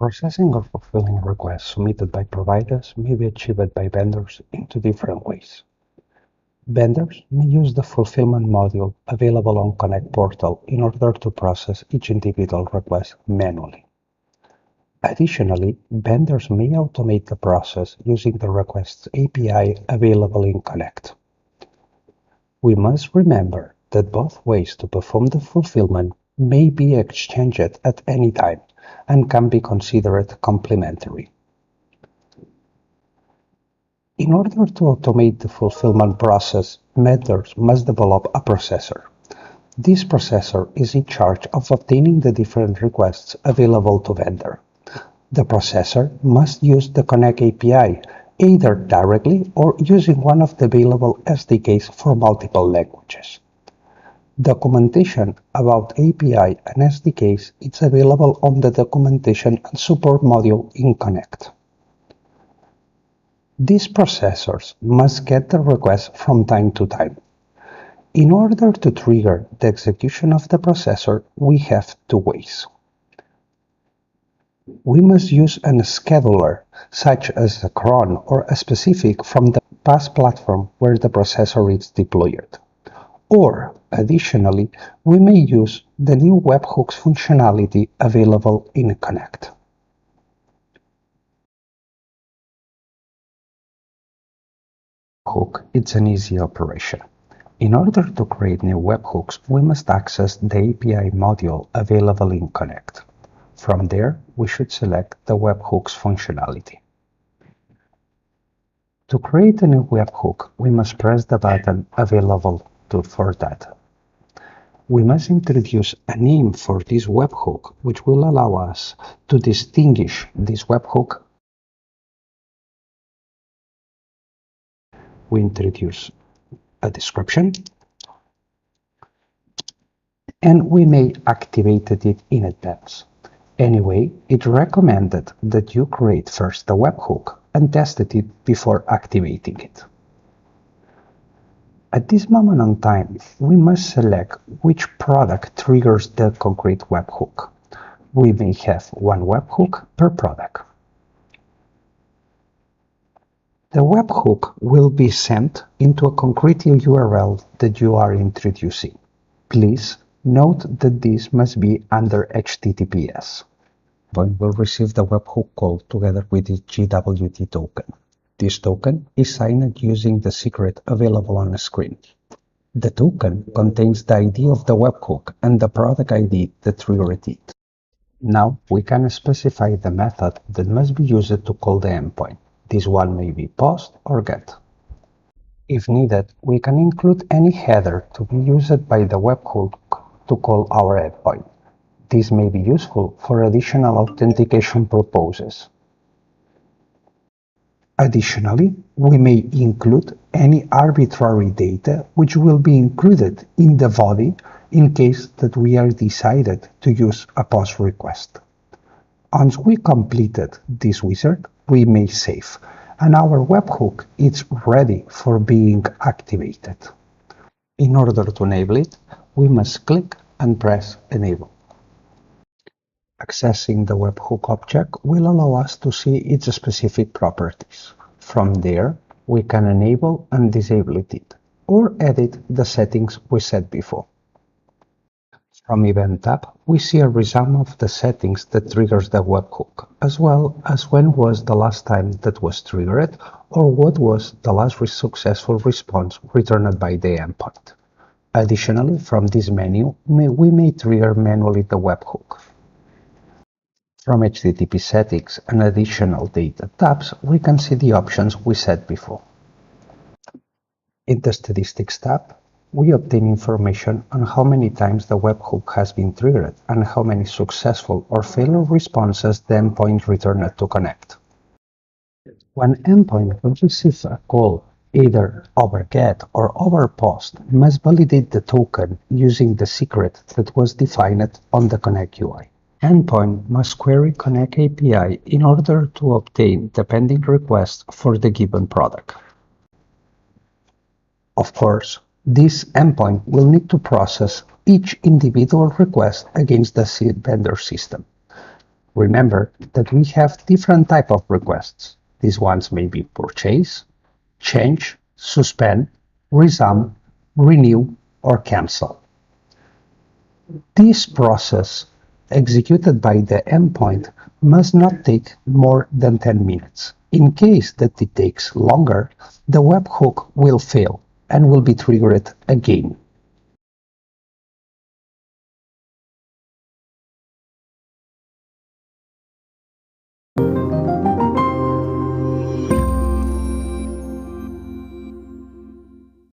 Processing or fulfilling requests submitted by providers may be achieved by vendors in two different ways. Vendors may use the fulfillment module available on Connect portal in order to process each individual request manually. Additionally, vendors may automate the process using the requests API available in Connect. We must remember that both ways to perform the fulfillment may be exchanged at any time and can be considered complementary. In order to automate the fulfillment process, vendors must develop a processor. This processor is in charge of obtaining the different requests available to vendor. The processor must use the Connect API, either directly or using one of the available SDKs for multiple languages. Documentation about API and SDKs is available on the Documentation and Support module in Connect. These processors must get the request from time to time. In order to trigger the execution of the processor, we have two ways. We must use a scheduler, such as a cron or a specific from the PaaS platform where the processor is deployed. Or, additionally, we may use the new Webhooks functionality available in Connect. Webhook is an easy operation. In order to create new webhooks, we must access the API module available in Connect. From there, we should select the Webhooks functionality. To create a new webhook, we must press the button available for that. We must introduce a name for this webhook, which will allow us to distinguish this webhook. We introduce a description, and we may activate it in advance. Anyway, it's recommended that you create first the webhook and test it before activating it. At this moment in time, we must select which product triggers the concrete webhook. We may have one webhook per product. The webhook will be sent into a concrete URL that you are introducing. Please note that this must be under HTTPS. Endpoint will receive the webhook call together with its GWT token. This token is signed using the secret available on the screen. The token contains the ID of the webhook and the product ID that triggered it. Now we can specify the method that must be used to call the endpoint. This one may be POST or GET. If needed, we can include any header to be used by the webhook to call our endpoint. This may be useful for additional authentication purposes. Additionally, we may include any arbitrary data which will be included in the body in case that we are decided to use a POST request. Once we completed this wizard, we may save, and our webhook is ready for being activated. In order to enable it, we must click and press Enable. Accessing the webhook object will allow us to see its specific properties. From there, we can enable and disable it, or edit the settings we set before. From Event tab, we see a resume of the settings that triggers the webhook, as well as when was the last time that was triggered, or what was the last successful response returned by the endpoint. Additionally, from this menu, we may trigger manually the webhook. From HTTP settings and additional data tabs, we can see the options we set before. In the Statistics tab, we obtain information on how many times the webhook has been triggered and how many successful or failed responses the endpoint returned to Connect. When endpoint will receive a call either over GET or over POST, must validate the token using the secret that was defined on the Connect UI. Endpoint must query Connect API in order to obtain the pending request for the given product. Of course, this endpoint will need to process each individual request against the vendor system. Remember that we have different types of requests. These ones may be purchase, change, suspend, resume, renew, or cancel. This process, executed by the endpoint, must not take more than 10 minutes. In case that it takes longer, the webhook will fail and will be triggered again.